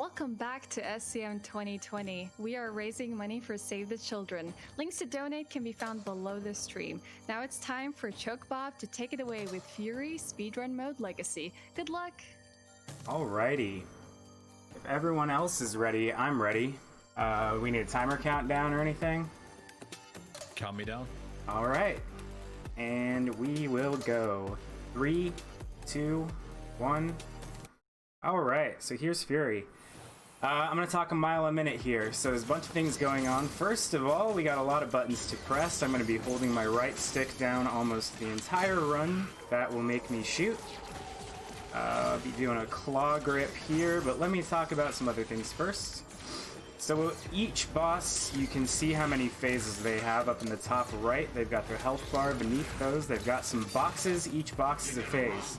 Welcome back to SCM 2020. We are raising money for Save the Children. Links to donate can be found below the stream. Now it's time for Chocbob to take it away with Furi Speedrun Mode Legacy. Good luck! Alrighty. If everyone else is ready, I'm ready. We need a timer countdown or anything? Count me down. Alright. And we will go. 3, 2, 1. Alright, so here's Furi. I'm going to talk a mile a minute here. So there's a bunch of things going on. First of all, we got a lot of buttons to press. I'm going to be holding my right stick down almost the entire run. That will make me shoot. I'll be doing a claw grip here, but let me talk about some other things first. So each boss, you can see how many phases they have up in the top right. They've got their health bar beneath those. They've got some boxes. Each box is a phase.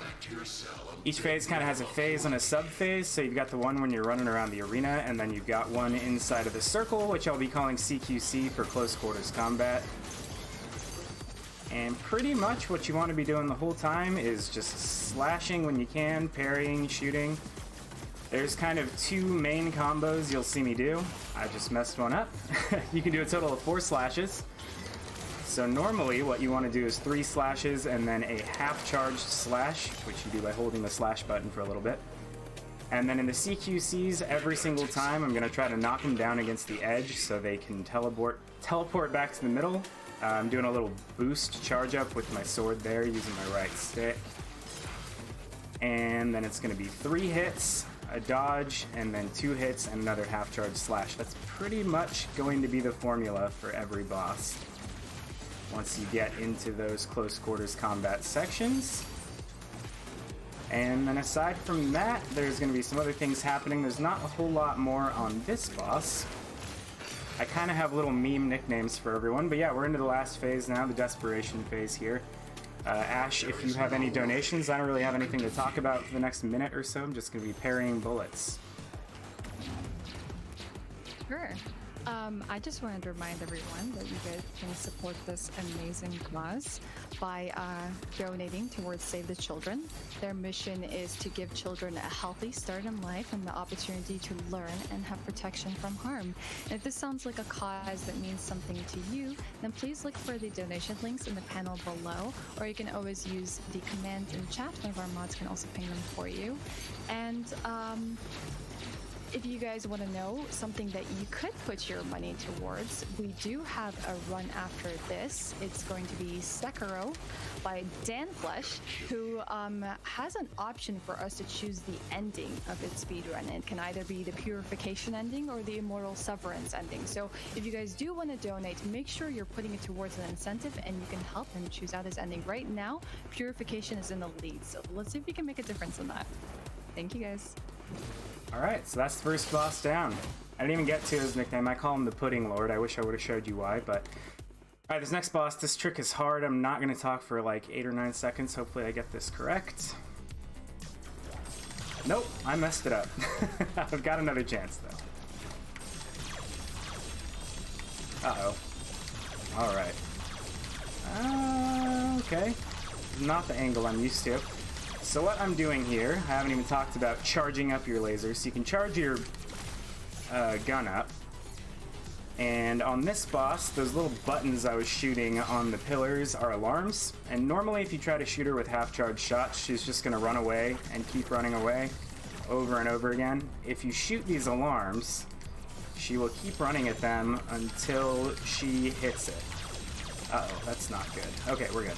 Each phase kind of has a phase and a sub-phase, so you've got the one when you're running around the arena, and then you've got one inside of the circle, which I'll be calling CQC for close quarters combat. And pretty much what you want to be doing the whole time is just slashing when you can, parrying, shooting. There's kind of two main combos you'll see me do. I just messed one up. You can do a total of 4 slashes. So normally what you want to do is 3 slashes and then a half-charged slash, which you do by holding the slash button for a little bit. And then in the CQCs, every single time I'm going to try to knock them down against the edge so they can teleport back to the middle. I'm doing a little boost charge up with my sword there using my right stick. And then it's going to be 3 hits, a dodge, and then 2 hits and another half-charge slash. That's pretty much going to be the formula for every boss once you get into those close quarters combat sections. And then aside from that, there's going to be some other things happening. There's not a whole lot more on this boss. I kind of have little meme nicknames for everyone, but yeah, we're into the last phase now, the desperation phase here. Ash, if you have any donations, I don't really have anything to talk about for the next minute or so. I'm just going to be parrying bullets. Sure. I just wanted to remind everyone that you guys can support this amazing cause by donating towards Save the Children. Their mission is to give children a healthy start in life and the opportunity to learn and have protection from harm. And if this sounds like a cause that means something to you, then please look for the donation links in the panel below, or you can always use the commands in chat. One of our mods can also ping them for you. And if you guys want to know something that you could put your money towards, we do have a run after this. It's going to be Sekiro by Dan Flesh, who has an option for us to choose the ending of its speedrun. It can either be the Purification ending or the Immortal Severance ending. So if you guys do want to donate, make sure you're putting it towards an incentive and you can help him choose out his ending. Right now, Purification is in the lead, so let's see if we can make a difference in that. Thank you guys. Alright, so that's the first boss down. I didn't even get to his nickname. I call him the Pudding Lord. I wish I would have showed you why, but... Alright, this next boss, this trick is hard. I'm not going to talk for like 8 or 9 seconds. Hopefully I get this correct. Nope, I messed it up. I've got another chance, though. Uh-oh. Alright. Okay. Not the angle I'm used to. So what I'm doing here, I haven't even talked about charging up your lasers. So you can charge your gun up. And on this boss, those little buttons I was shooting on the pillars are alarms. And normally if you try to shoot her with half-charged shots, she's just going to run away and keep running away over and over again. If you shoot these alarms, she will keep running at them until she hits it. Uh-oh, that's not good. Okay, we're good.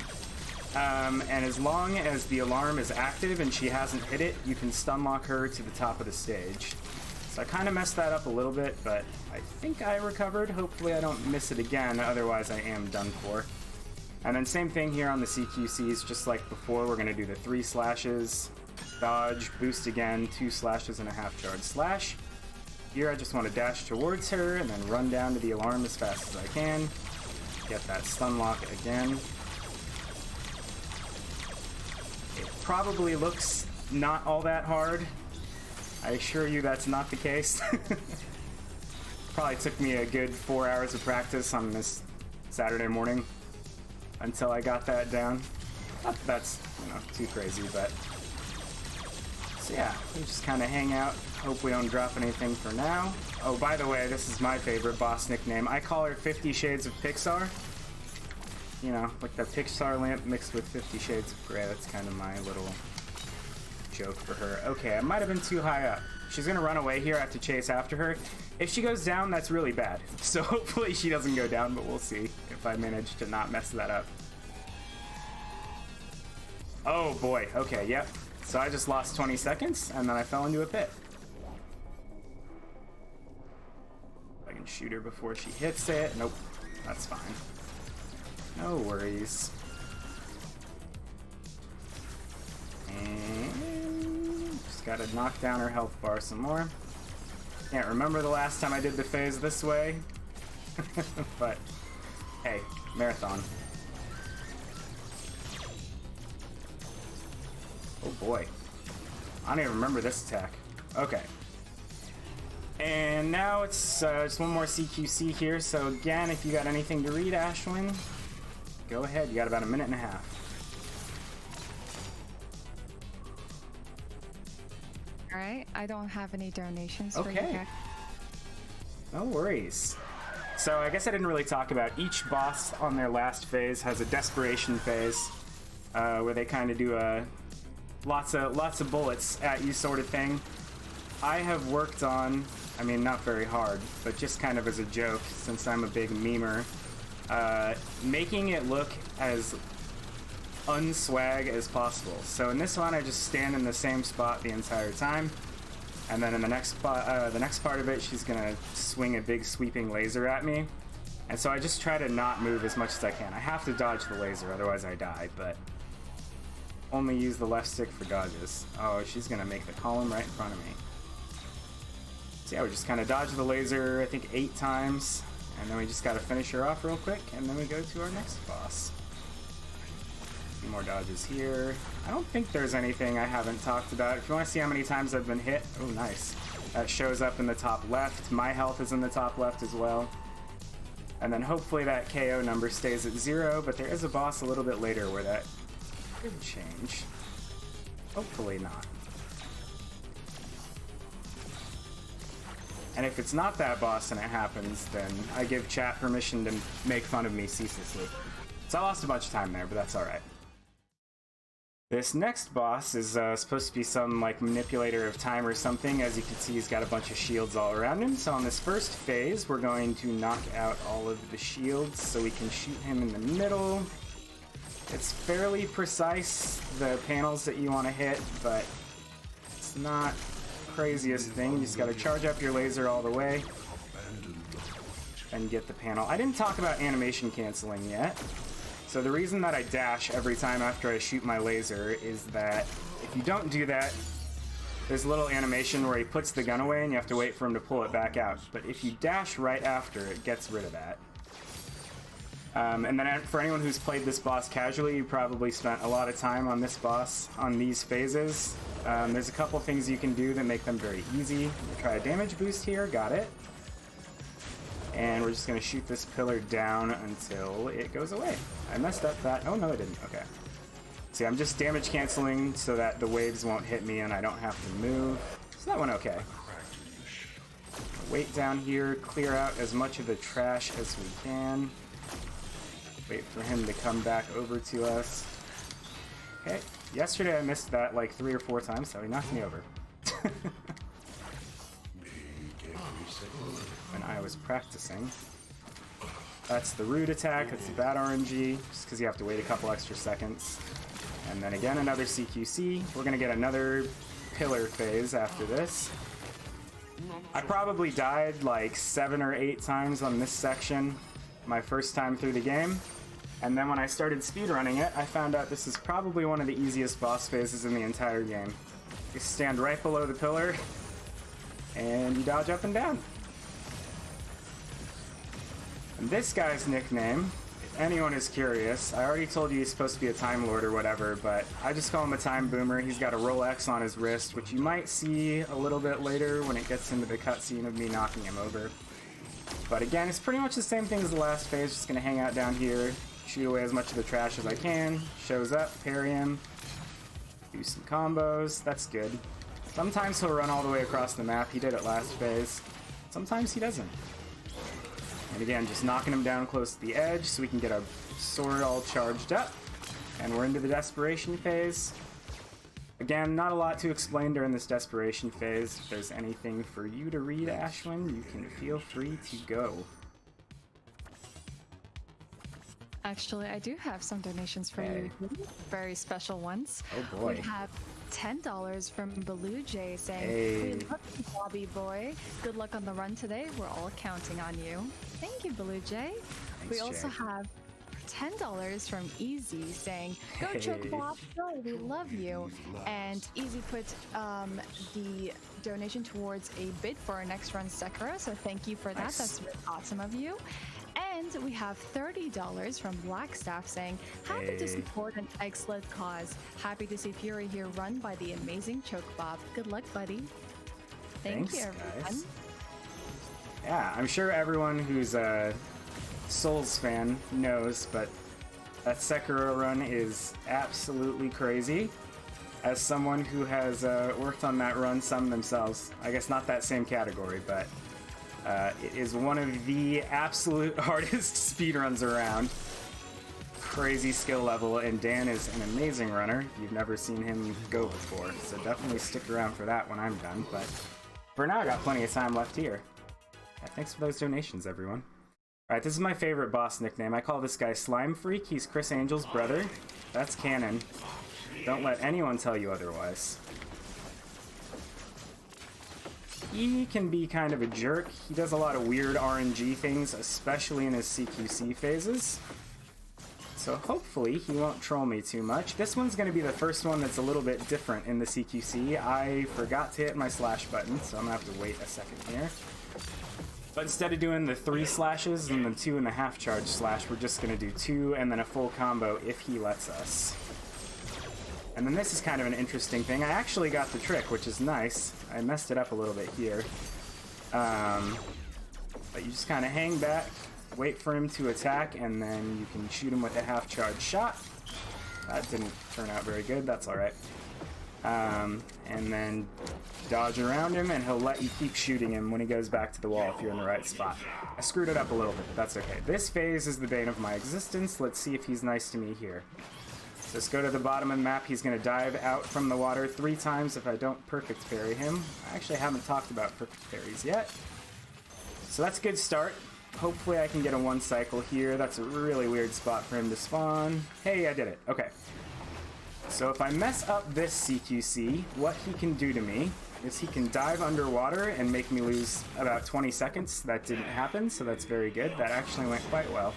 And as long as the alarm is active and she hasn't hit it, you can stun lock her to the top of the stage. So I kind of messed that up a little bit, but I think I recovered. Hopefully I don't miss it again, otherwise I am done for. And then same thing here on the CQCs, just like before, we're going to do the 3 slashes, dodge, boost again, 2 slashes and a half-charge slash. Here I just want to dash towards her and then run down to the alarm as fast as I can. Get that stun lock again. Probably looks not all that hard. I assure you that's not the case. Probably took me a good 4 hours of practice on this Saturday morning until I got that down. Not that that's, too crazy, but So yeah, we just kind of hang out. Hope we don't drop anything for now. Oh, by the way, this is my favorite boss nickname. I call her 50 Shades of Pixar. You know, like the Pixar lamp mixed with 50 Shades of Grey. That's kind of my little joke for her. Okay, I might have been too high up. She's gonna run away here. I have to chase after her. If she goes down, that's really bad. So hopefully she doesn't go down, but we'll see if I manage to not mess that up. Oh boy, okay, yep. So I just lost 20 seconds, and then I fell into a pit. I can shoot her before she hits it. Nope, that's fine. No worries. And just gotta knock down her health bar some more. Can't remember the last time I did the phase this way. But, hey, marathon. Oh boy. I don't even remember this attack. Okay. And now it's just one more CQC here. So again, if you got anything to read, Ashwin, go ahead. You got about a minute and a half. All right, I don't have any donations for you Okay. guys. No worries. So I guess I didn't really talk about each boss on their last phase has a desperation phase where they kind of do a lots of bullets at you sort of thing. I have worked on, I mean, not very hard, but just kind of as a joke, since I'm a big memer, making it look as unswag as possible. So in this one, I just stand in the same spot the entire time, and then in the next part of it, she's gonna swing a big sweeping laser at me, and so I just try to not move as much as I can. I have to dodge the laser, otherwise I die, but only use the left stick for dodges. Oh, she's gonna make the column right in front of me. So yeah, we just kind of dodge the laser, I think 8 times, and then we just gotta finish her off real quick, and then we go to our next boss. A few more dodges here. I don't think there's anything I haven't talked about. If you want to see how many times I've been hit, oh nice. That shows up in the top left. My health is in the top left as well. And then hopefully that KO number stays at 0, but there is a boss a little bit later where that could change. Hopefully not. And if it's not that boss and it happens, then I give chat permission to make fun of me ceaselessly. So I lost a bunch of time there, but that's alright. This next boss is supposed to be some like manipulator of time or something. As you can see, he's got a bunch of shields all around him. So on this first phase, we're going to knock out all of the shields so we can shoot him in the middle. It's fairly precise, the panels that you want to hit, but it's not craziest thing. You just gotta charge up your laser all the way and get the panel. I didn't talk about animation canceling yet. So the reason that I dash every time after I shoot my laser is that if you don't do that, there's a little animation where he puts the gun away and you have to wait for him to pull it back out. But if you dash right after, it gets rid of that. And then for anyone who's played this boss casually, you probably spent a lot of time on this boss, on these phases. There's a couple things you can do that make them very easy. Try a damage boost here, got it. And we're just gonna shoot this pillar down until it goes away. I messed up that, oh no I didn't, okay. See, I'm just damage canceling so that the waves won't hit me and I don't have to move. So that went okay. Wait down here, clear out as much of the trash as we can. Wait for him to come back over to us. Okay, yesterday I missed that like 3 or 4 times, so he knocked me over. When I was practicing. That's the root attack, that's the bad RNG, just because you have to wait a couple extra seconds. And then again, another CQC. We're gonna get another pillar phase after this. I probably died like 7 or 8 times on this section my first time through the game. And then when I started speedrunning it, I found out this is probably one of the easiest boss phases in the entire game. You stand right below the pillar, and you dodge up and down. And this guy's nickname, if anyone is curious, I already told you he's supposed to be a Time Lord or whatever, but I just call him a Time Boomer. He's got a Rolex on his wrist, which you might see a little bit later when it gets into the cutscene of me knocking him over. But again, it's pretty much the same thing as the last phase, just gonna hang out down here, shoot away as much of the trash as I can, shows up, parry him, do some combos, that's good. Sometimes he'll run all the way across the map. He did it last phase. Sometimes he doesn't. And again, just knocking him down close to the edge so we can get our sword all charged up. And we're into the desperation phase. Again, not a lot to explain during this desperation phase. If there's anything for you to read, Ashwin, you can feel free to go. Actually, I do have some donations for Hey. you. Very special ones. Oh boy. We have $10 from Baloo J saying, Hey. "We love you, Bobby boy. Good luck on the run today. We're all counting on you." Thank you, Baloo J. Thanks, We also Jay. have $10 from Easy saying, "Go Hey. Chocbob, go, we love you." And Easy put the donation towards a bid for our next run Sekiro, so thank you for that. Nice. That's really awesome of you. And we have $30 from Blackstaff saying, "Happy to Hey. support an excellent cause. Happy to see Furi here run by the amazing Chocbob. Good luck, buddy." Thank Thanks, you, everyone. guys. Yeah, I'm sure everyone who's a Souls fan knows, but that Sekiro run is absolutely crazy. As someone who has worked on that run some themselves, I guess not that same category, but it is one of the absolute hardest speedruns around. Crazy skill level, and Dan is an amazing runner. You've never seen him go before, so definitely stick around for that when I'm done. But for now, I got plenty of time left here. Yeah, thanks for those donations, everyone. Alright, this is my favorite boss nickname. I call this guy Slime Freak. He's Chris Angel's brother. That's canon. Don't let anyone tell you otherwise. He can be kind of a jerk. He does a lot of weird RNG things, especially in his CQC phases. So hopefully he won't troll me too much. This one's going to be the first one that's a little bit different in the CQC. I forgot to hit my slash button, so I'm going to have to wait a second here. But instead of doing the 3 slashes and the 2.5 charge slash, we're just going to do 2 and then a full combo if he lets us. And then this is kind of an interesting thing. I actually got the trick, which is nice. I messed it up a little bit here. But you just kind of hang back, wait for him to attack, and then you can shoot him with a half charge shot. That didn't turn out very good, that's alright. And then dodge around him, and he'll let you keep shooting him when he goes back to the wall if you're in the right spot. I screwed it up a little bit, but that's okay. This phase is the bane of my existence. Let's see if he's nice to me here. Let's go to the bottom of the map. He's going to dive out from the water 3 times if I don't perfect parry him. I actually haven't talked about perfect parries yet. So that's a good start. Hopefully I can get a 1 cycle here. That's a really weird spot for him to spawn. Hey, I did it. Okay. So if I mess up this CQC, what he can do to me is he can dive underwater and make me lose about 20 seconds. That didn't happen, so that's very good. That actually went quite well.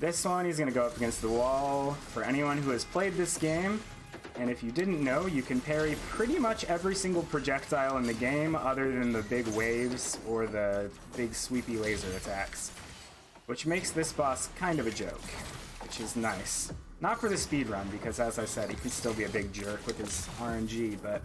This one, he's going to go up against the wall. For anyone who has played this game, and if you didn't know, you can parry pretty much every single projectile in the game other than the big waves or the big sweepy laser attacks, which makes this boss kind of a joke, which is nice. Not for the speedrun, because as I said, he can still be a big jerk with his RNG, but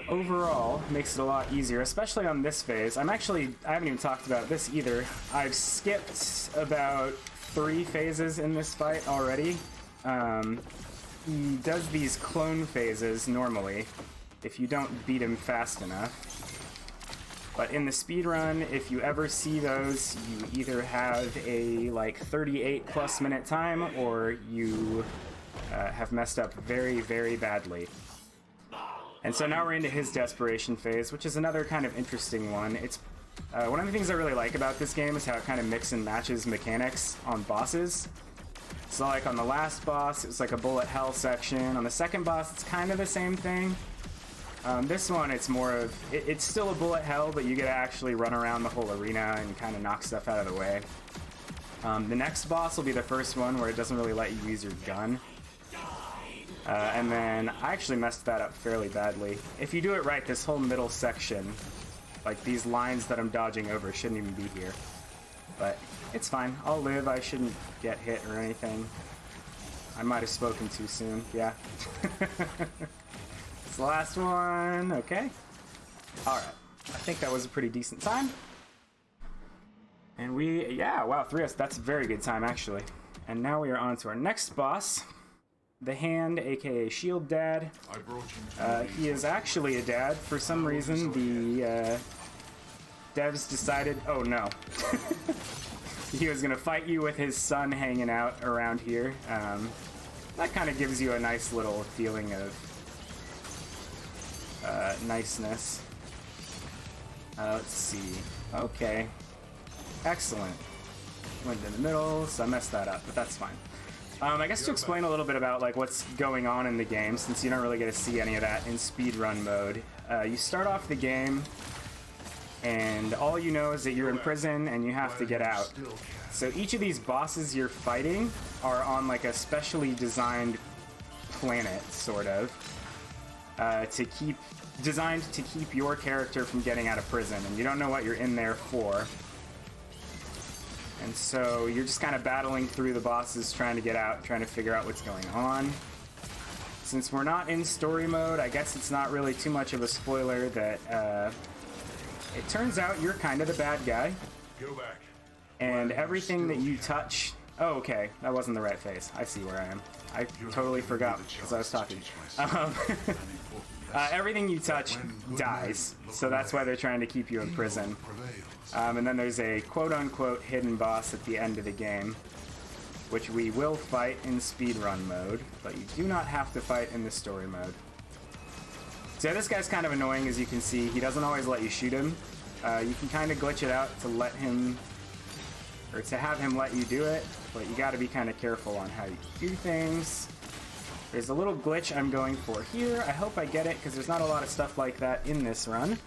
overall, makes it a lot easier, especially on this phase. I haven't even talked about this either. I've skipped about 3 phases in this fight already. He does these clone phases normally, if you don't beat him fast enough. But in the speedrun, if you ever see those, you either have a like 38+ minute time, or you have messed up very, very badly. And so now we're into his desperation phase, which is another kind of interesting one. It's one of the things I really like about this game is how it kind of mix and matches mechanics on bosses. So like on the last boss, it was like a bullet hell section. On the second boss, it's kind of the same thing. This one, it's more of, it's still a bullet hell, but you get to actually run around the whole arena and kind of knock stuff out of the way. The next boss will be the first one where it doesn't really let you use your gun. And then I actually messed that up fairly badly. If you do it right, this whole middle section, like these lines that I'm dodging over, shouldn't even be here. But it's fine. I'll live. I shouldn't get hit or anything. I might have spoken too soon. Yeah. It's the last one. Okay. Alright. I think that was a pretty decent time. And yeah, wow, 3S. That's a very good time, actually. And now we are on to our next boss. the Hand, aka Shield Dad. He is actually a dad. For some reason, the devs decided, oh no. He was gonna fight you with his son hanging out around here. That kind of gives you a nice little feeling of niceness. Let's see. Okay. Excellent. Went in the middle, so I messed that up, but that's fine. I guess to explain a little bit about like what's going on in the game, since you don't really get to see any of that in speedrun mode. You start off the game, and all you know is that you're in prison and you have to get out. So each of these bosses you're fighting are on like a specially designed planet, sort of, designed to keep your character from getting out of prison, and you don't know what you're in there for. And so you're just kind of battling through the bosses, trying to get out, trying to figure out what's going on. Since we're not in story mode, I guess it's not really too much of a spoiler that it turns out you're kind of the bad guy. Go back. And everything that you touch... Oh, okay. That wasn't the right face. I see where I am. I totally forgot because I was talking. Everything you touch dies, so that's why they're trying to keep you in prison. And then there's a quote-unquote hidden boss at the end of the game, which we will fight in speedrun mode, but you do not have to fight in the story mode. So this guy's kind of annoying, as you can see. He doesn't always let you shoot him. You can kind of glitch it out to let him, or to have him let you do it, but you got to be kind of careful on how you do things. There's a little glitch I'm going for here. I hope I get it, because there's not a lot of stuff like that in this run.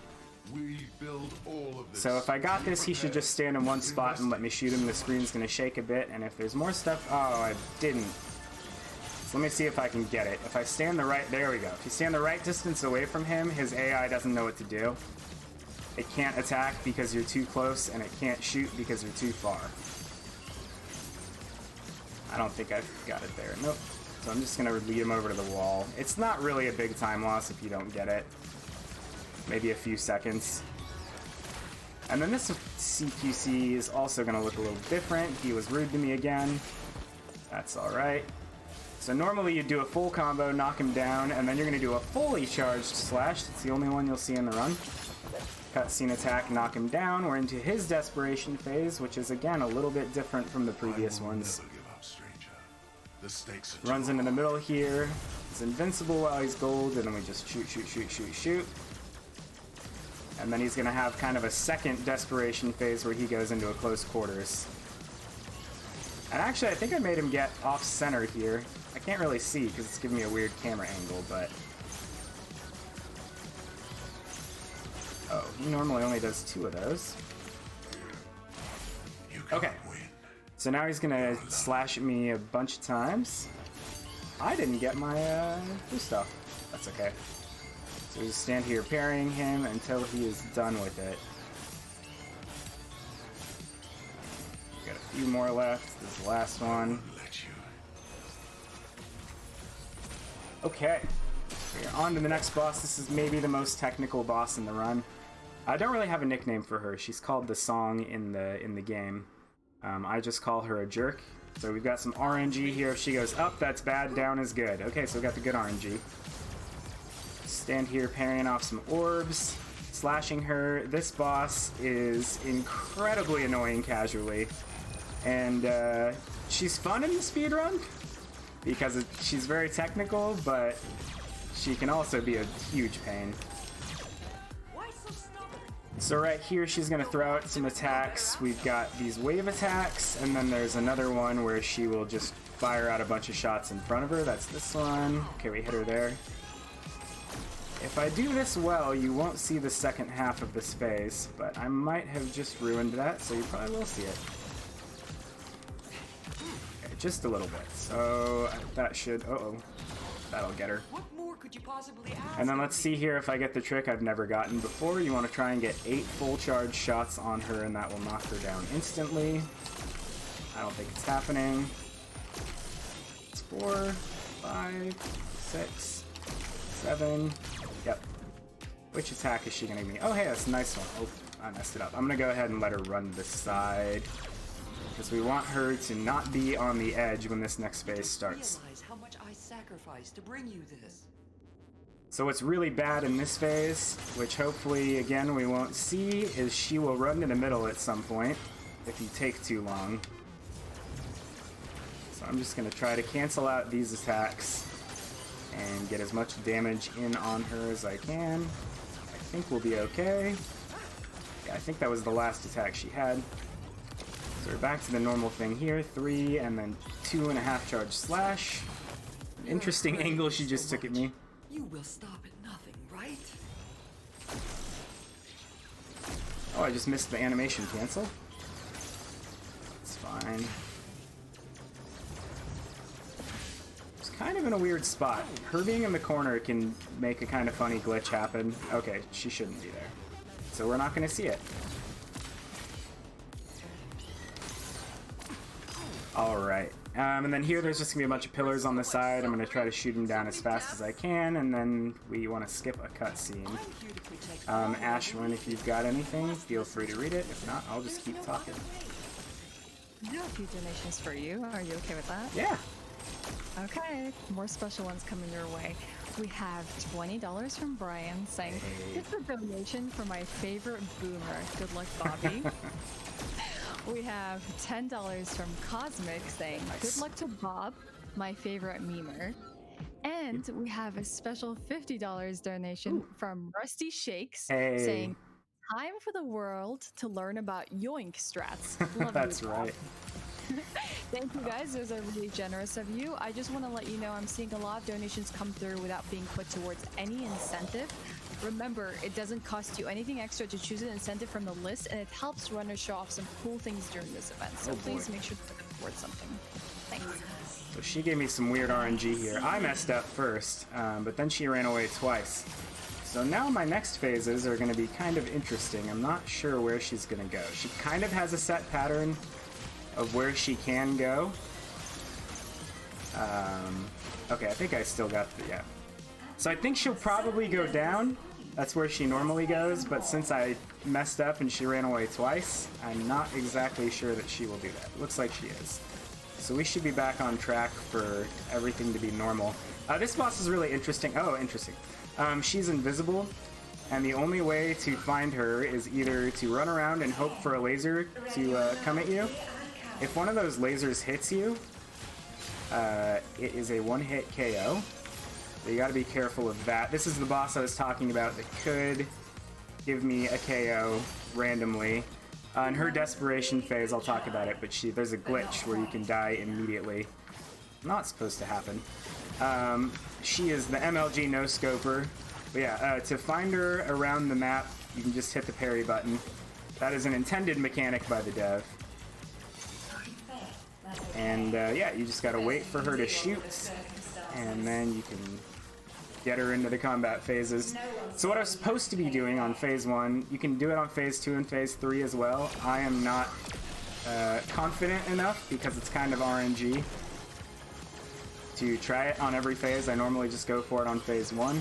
We build all of this. So if I got this, he should just stand in one spot and let me shoot him. The screen's going to shake a bit, and if there's more stuff... Oh, I didn't. So let me see if I can get it. If I stand the right... There we go. If you stand the right distance away from him, his AI doesn't know what to do. It can't attack because you're too close, and it can't shoot because you're too far. I don't think I've got it there. Nope. So I'm just going to lead him over to the wall. It's not really a big time loss if you don't get it. Maybe a few seconds. And then this CQC is also going to look a little different. He was rude to me again. That's alright. So normally you do a full combo, knock him down, and then you're going to do a fully charged slash. It's the only one you'll see in the run. Cutscene attack, knock him down. We're into his desperation phase, which is again a little bit different from the previous ones. The stakes are Runs into the middle here. He's invincible while he's gold, and then we just shoot, shoot, shoot, shoot, shoot. And then he's going to have kind of a second desperation phase where he goes into a close quarters. And actually, I think I made him get off-center here. I can't really see because it's giving me a weird camera angle, but... Oh, he normally only does 2 of those. Okay. So now he's gonna slash at me a bunch of times. I didn't get my blue stuff. That's okay. So we just stand here parrying him until he is done with it. Got a few more left. This is the last one. Okay. We're on to the next boss. This is maybe the most technical boss in the run. I don't really have a nickname for her. She's called the Song in the game. I just call her a jerk. So we've got some RNG here. If she goes up, that's bad. Down is good. Okay, so we got the good RNG. Stand here parrying off some orbs, slashing her. This boss is incredibly annoying casually. And she's fun in the speedrun because she's very technical, but she can also be a huge pain. So right here, she's going to throw out some attacks. We've got these wave attacks, and then there's another one where she will just fire out a bunch of shots in front of her. That's this one. Okay, we hit her there. If I do this well, you won't see the second half of this phase, but I might have just ruined that, so you probably will see it. Okay, just a little bit. So that should... Uh-oh. That'll get her. What more could you possibly ask? And then let's see here if I get the trick I've never gotten before. You want to try and get 8 full charge shots on her, and that will knock her down instantly. I don't think it's happening. It's 4, 5, 6, 7. Yep. Which attack is she going to give me? Oh, hey, that's a nice one. Oh, I messed it up. I'm going to go ahead and let her run this side. because we want her to not be on the edge when this next phase starts. Realize how much I sacrificed to bring you this. So what's really bad in this phase, which hopefully, again, we won't see, is she will run to the middle at some point if you take too long. So I'm just going to try to cancel out these attacks and get as much damage in on her as I can. I think we'll be okay. Yeah, I think that was the last attack she had. So we're back to the normal thing here. 3 and then 2.5 charge slash. An interesting angle she just took at me. You will stop at nothing, right? Oh, I just missed the animation cancel. It's fine. It's kind of in a weird spot. Her being in the corner can make a kind of funny glitch happen. Okay, she shouldn't be there. So we're not going to see it. Alright. And then here there's just going to be a bunch of pillars on the side. I'm going to try to shoot them down as fast as I can, and then we want to skip a cutscene. Ashwin, if you've got anything, feel free to read it. If not, I'll just keep talking. I have a few donations for you. Are you okay with that? Yeah. Okay, more special ones coming your way. We have $20 from Brian saying, "It's a donation for my favorite boomer. Good luck, Bobby." We have $10 from Cosmic saying, "Good luck to Bob, my favorite memer." And we have a special $50 donation from Rusty Shakes saying, "Time for the world to learn about yoink strats." Love That's you, Bob. right. Thank you guys, those are really generous of you. I just want to let you know I'm seeing a lot of donations come through without being put towards any incentive. Remember, it doesn't cost you anything extra to choose an incentive from the list, and it helps runners show off some cool things during this event. So please make sure to put it towards something. Thanks. So she gave me some weird RNG here. I messed up first, but then she ran away twice. So now my next phases are going to be kind of interesting. I'm not sure where she's going to go. She kind of has a set pattern of where she can go. Okay, I think I still got the, yeah. So I think she'll probably go down. That's where she normally goes, but since I messed up and she ran away twice, I'm not exactly sure that she will do that. Looks like she is. So we should be back on track for everything to be normal. This boss is really interesting. Oh, interesting. She's invisible, and the only way to find her is either to run around and hope for a laser to come at you. If one of those lasers hits you, it is a one-hit KO. So you gotta be careful of that. This is the boss I was talking about that could give me a KO randomly. In her desperation phase, I'll talk about it, but there's a glitch where you can die immediately. Not supposed to happen. She is the MLG no-scoper. But yeah, to find her around the map, you can just hit the parry button. That is an intended mechanic by the dev. And yeah, you just gotta wait for her to shoot, and then you can get her into the combat phases. So what I was supposed to be doing on phase 1, you can do it on phase 2 and phase 3 as well. I am not confident enough, because it's kind of RNG, to try it on every phase. I normally just go for it on phase 1.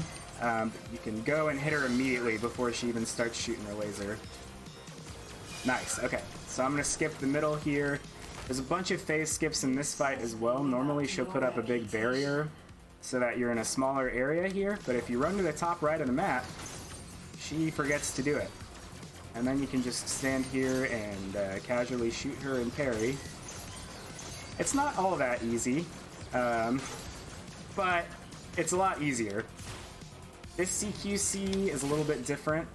You can go and hit her immediately before she even starts shooting her laser. Nice, okay. So I'm gonna skip the middle here. There's a bunch of phase skips in this fight as well. Normally she'll put up a big barrier so that you're in a smaller area here, but if you run to the top right of the map, she forgets to do it. And then you can just stand here and casually shoot her and parry. It's not all that easy, but it's a lot easier. This CQC is a little bit different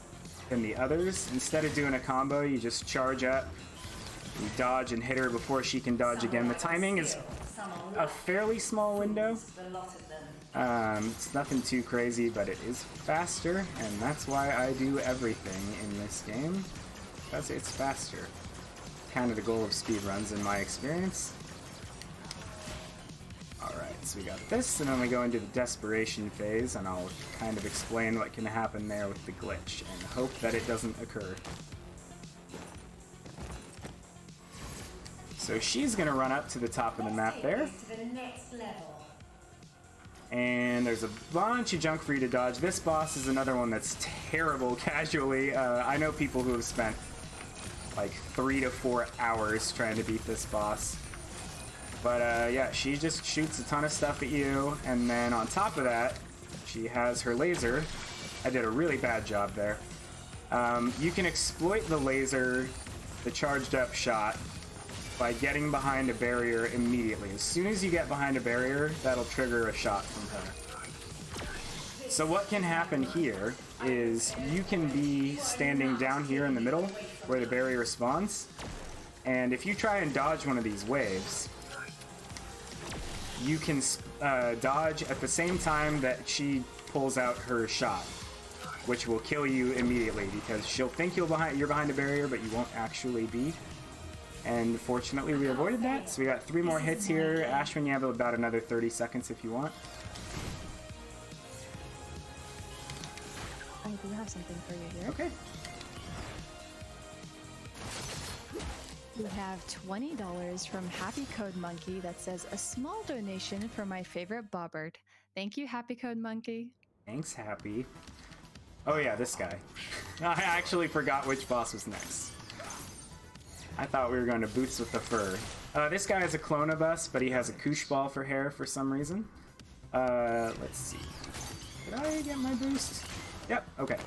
than the others. Instead of doing a combo, you just charge up, you dodge and hit her before she can dodge again. The timing is a fairly small window. It's nothing too crazy, but it is faster, and that's why I do everything in this game, because it's faster. Kind of the goal of speedruns in my experience. Alright, so we got this, and then we go into the desperation phase, and I'll kind of explain what can happen there with the glitch, and hope that it doesn't occur. So she's going to run up to the top of the map there. And there's a bunch of junk for you to dodge. This boss is another one that's terrible casually. I know people who have spent like 3 to 4 hours trying to beat this boss. But yeah, she just shoots a ton of stuff at you, and then on top of that, she has her laser. I did a really bad job there. You can exploit the laser, the charged up shot, by getting behind a barrier immediately. As soon as you get behind a barrier, that'll trigger a shot from her. So what can happen here is you can be standing down here in the middle where the barrier spawns, and if you try and dodge one of these waves, you can dodge at the same time that she pulls out her shot, which will kill you immediately because she'll think you're behind a barrier, but you won't actually be. And fortunately, we avoided that, so we got 3 more hits here. Ashwin, you have about another 30 seconds if you want. I do have something for you here. Okay. We have $20 from Happy Code Monkey that says, a small donation for my favorite bobbard. Thank you, Happy Code Monkey. Thanks, Happy. Oh yeah, this guy. I actually forgot which boss was next. I thought we were going to Boots with the Fur. This guy is a clone of us, but he has a koosh ball for hair for some reason. Let's see. Did I get my boost? Yep, okay.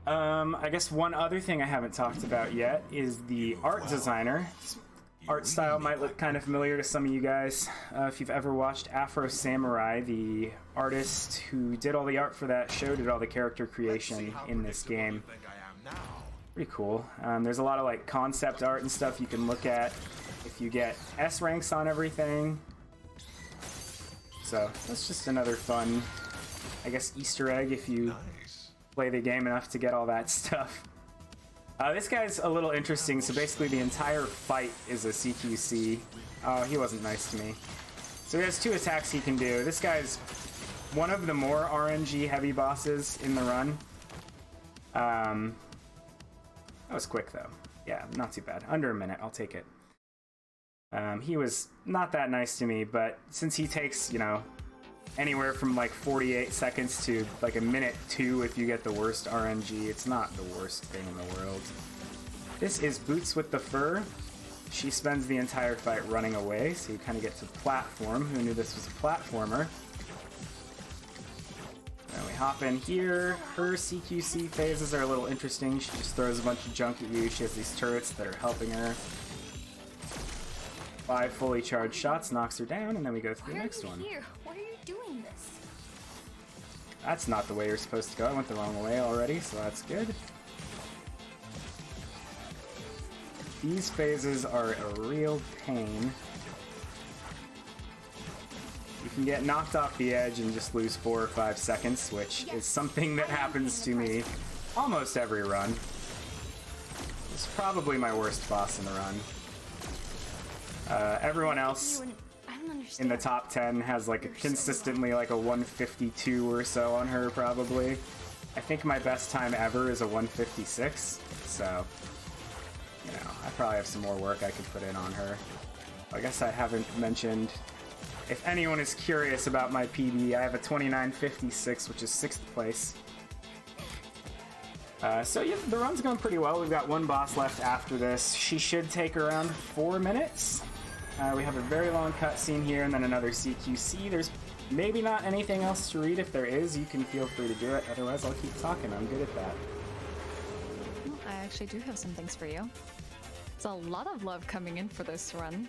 I guess one other thing I haven't talked about yet is the art designer. Art style might look kind of familiar to some of you guys. If you've ever watched Afro Samurai, the artist who did all the art for that show did all the character creation in this game. Pretty cool. There's a lot of like concept art and stuff you can look at if you get S ranks on everything. So that's just another fun, I guess, Easter egg if you play the game enough to get all that stuff. This guy's a little interesting. So basically the entire fight is a CQC. Oh, he wasn't nice to me. So he has 2 attacks he can do. This guy's one of the more RNG heavy bosses in the run. That was quick though. Yeah, not too bad. Under a minute, I'll take it. He was not that nice to me, but since he takes, you know, anywhere from like 48 seconds to like a minute 2 if you get the worst RNG, it's not the worst thing in the world. This is Boots with the Fur. She spends the entire fight running away, so you kind of get to platform. Who knew this was a platformer? Then we hop in here. Her CQC phases are a little interesting. She just throws a bunch of junk at you. She has these turrets that are helping her. 5 fully charged shots knocks her down, and then we go to the next one. Why are you doing this? That's not the way you're supposed to go. I went the wrong way already, so that's good. These phases are a real pain. You can get knocked off the edge and just lose 4 or 5 seconds, which is something that happens to me almost every run. It's probably my worst boss in the run. Everyone else in the top 10 has like consistently like a 152 or so on her probably. I think my best time ever is a 156, so you know, I probably have some more work I could put in on her. I guess I haven't mentioned, if anyone is curious about my PB, I have a 2956, which is 6th place. So yeah, the run's going pretty well. We've got 1 boss left after this. She should take around 4 minutes. We have a very long cutscene here and then another CQC. There's maybe not anything else to read. If there is, you can feel free to do it. Otherwise, I'll keep talking. I'm good at that. Well, I actually do have some things for you. There's a lot of love coming in for this run.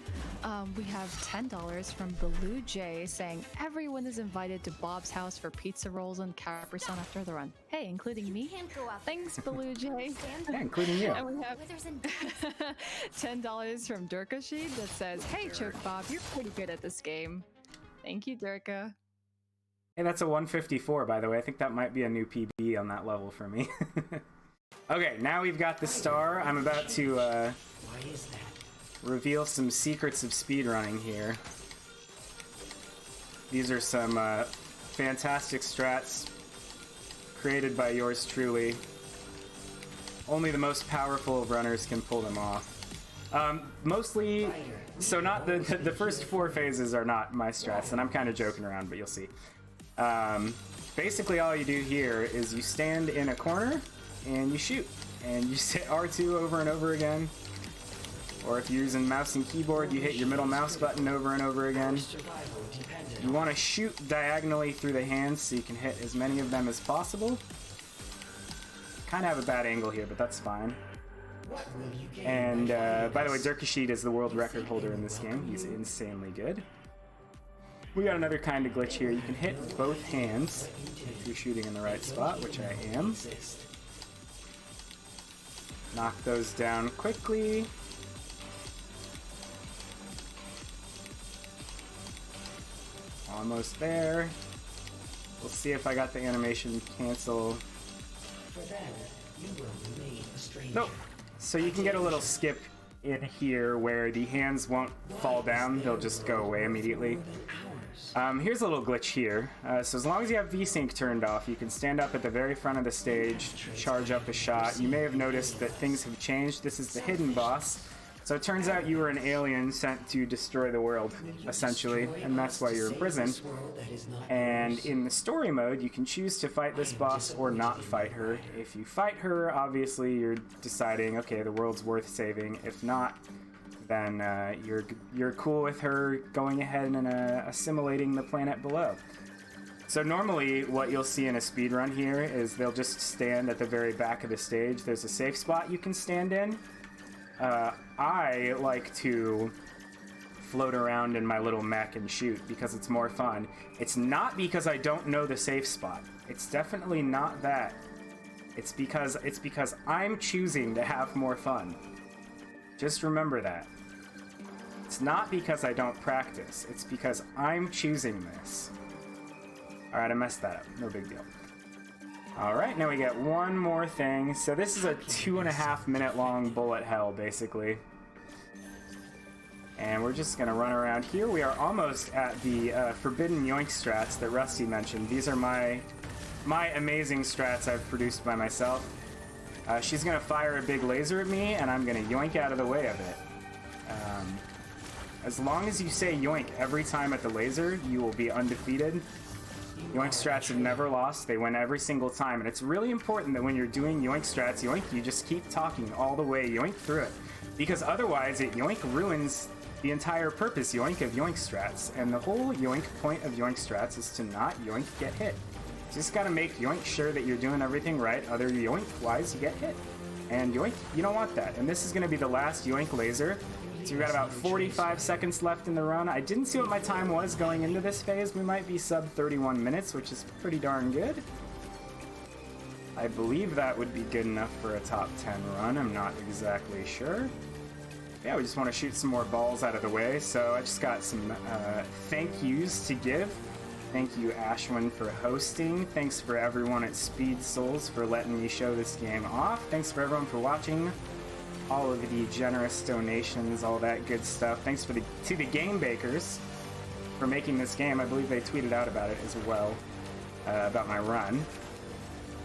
We have $10 from Blue Jay saying, everyone is invited to Bob's house for pizza rolls and Capri Sun after the run. Hey, including me? Can't go out. Thanks, Blue Jay. Yeah, including you. And we have Withers and $10 from Durkashid that says, hey, Chocbob, you're pretty good at this game. Thank you, Durka. Hey, that's a 154, by the way. I think that might be a new PB on that level for me. Okay, now we've got the star. I'm about to reveal some secrets of speedrunning here. These are some fantastic strats created by yours truly. Only the most powerful of runners can pull them off. Mostly, so not the first 4 phases are not my strats, and I'm kind of joking around, but you'll see. Basically all you do here is you stand in a corner and you shoot, and you just hit R2 over and over again. Or if you're using mouse and keyboard, you hit your middle mouse button over and over again. You want to shoot diagonally through the hands so you can hit as many of them as possible. Kind of have a bad angle here, but that's fine. And by the way, Derkashid is the world record holder in this game. He's insanely good. We got another kind of glitch here. You can hit both hands if you're shooting in the right spot, which I am. Knock those down quickly. Almost there. We'll see if I got the animation cancel. Nope. So you can get a little skip in here where the hands won't fall down, they'll just go away immediately. Here's a little glitch here. So as long as you have VSync turned off, you can stand up at the very front of the stage, charge up a shot. You may have noticed that things have changed. This is the hidden boss. So it turns out you were an alien sent to destroy the world, essentially, and that's why you're in prison. And in the story mode, you can choose to fight this boss or not fight her. If you fight her, obviously you're deciding, okay, the world's worth saving. If not, then you're cool with her going ahead and assimilating the planet below. So normally what you'll see in a speedrun here is they'll just stand at the very back of the stage. There's a safe spot you can stand in. I like to float around in my little mech and shoot because it's more fun. It's not because I don't know the safe spot. It's definitely not that. It's because I'm choosing to have more fun. Just remember that. It's not because I don't practice. It's because I'm choosing this. Alright, I messed that up. No big deal. Alright, now we get one more thing. So this is a 2.5 minute long bullet hell, basically. And we're just going to run around here. We are almost at the forbidden yoink strats that Rusty mentioned. These are my amazing strats I've produced by myself. She's going to fire a big laser at me, and I'm going to yoink out of the way of it. As long as you say yoink every time at the laser, you will be undefeated. Yoink strats have never lost. They win every single time. And it's really important that when you're doing yoink strats, yoink, you just keep talking all the way, yoink through it. Because otherwise, yoink ruins the entire purpose, yoink, of yoink strats. And the whole yoink point of yoink strats is to not yoink get hit. You just gotta make yoink sure that you're doing everything right, other yoink-wise you get hit. And yoink, you don't want that. And this is gonna be the last yoink laser. So we've got about 45 seconds left in the run. I didn't see what my time was going into this phase. We might be sub 31 minutes, which is pretty darn good. I believe that would be good enough for a top 10 run. I'm not exactly sure. Yeah, we just want to shoot some more balls out of the way. So I just got some thank yous to give. Thank you, Ashwin, for hosting. Thanks for everyone at Speed Souls for letting me show this game off. Thanks for everyone for watching. All of the generous donations, all that good stuff. Thanks to the Game Bakers for making this game. I believe they tweeted out about it as well, about my run.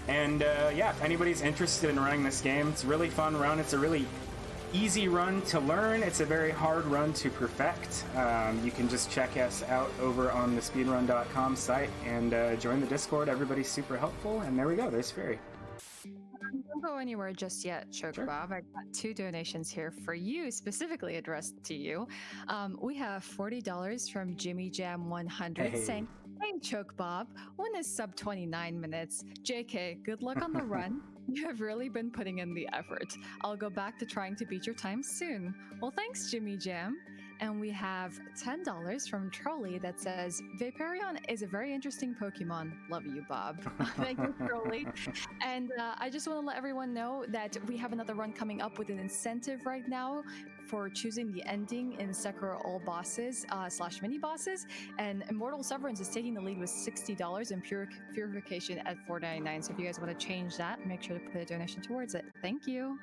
And yeah, if anybody's interested in running this game, it's a really fun run. It's a really easy run to learn. It's a very hard run to perfect. You can just check us out over on the speedrun.com site and join the Discord. Everybody's super helpful. And there we go. There's Furi. Don't go anywhere just yet, Chocbob. Sure. I got 2 donations here for you, specifically addressed to you. We have $40 from Jimmy Jam 100 saying, "Hey, Chocbob, when is sub 29 minutes? JK, good luck on the run. You have really been putting in the effort. I'll go back to trying to beat your time soon." Well, thanks, Jimmy Jam. And we have $10 from Trolley that says, "Vaporeon is a very interesting Pokemon. Love you, Bob." Thank you, Trolley. And I just want to let everyone know that we have another run coming up with an incentive right now for choosing the ending in Sekiro All Bosses / mini bosses. And Immortal Severance is taking the lead with $60 and Purification at $4.99. So if you guys want to change that, make sure to put a donation towards it. Thank you.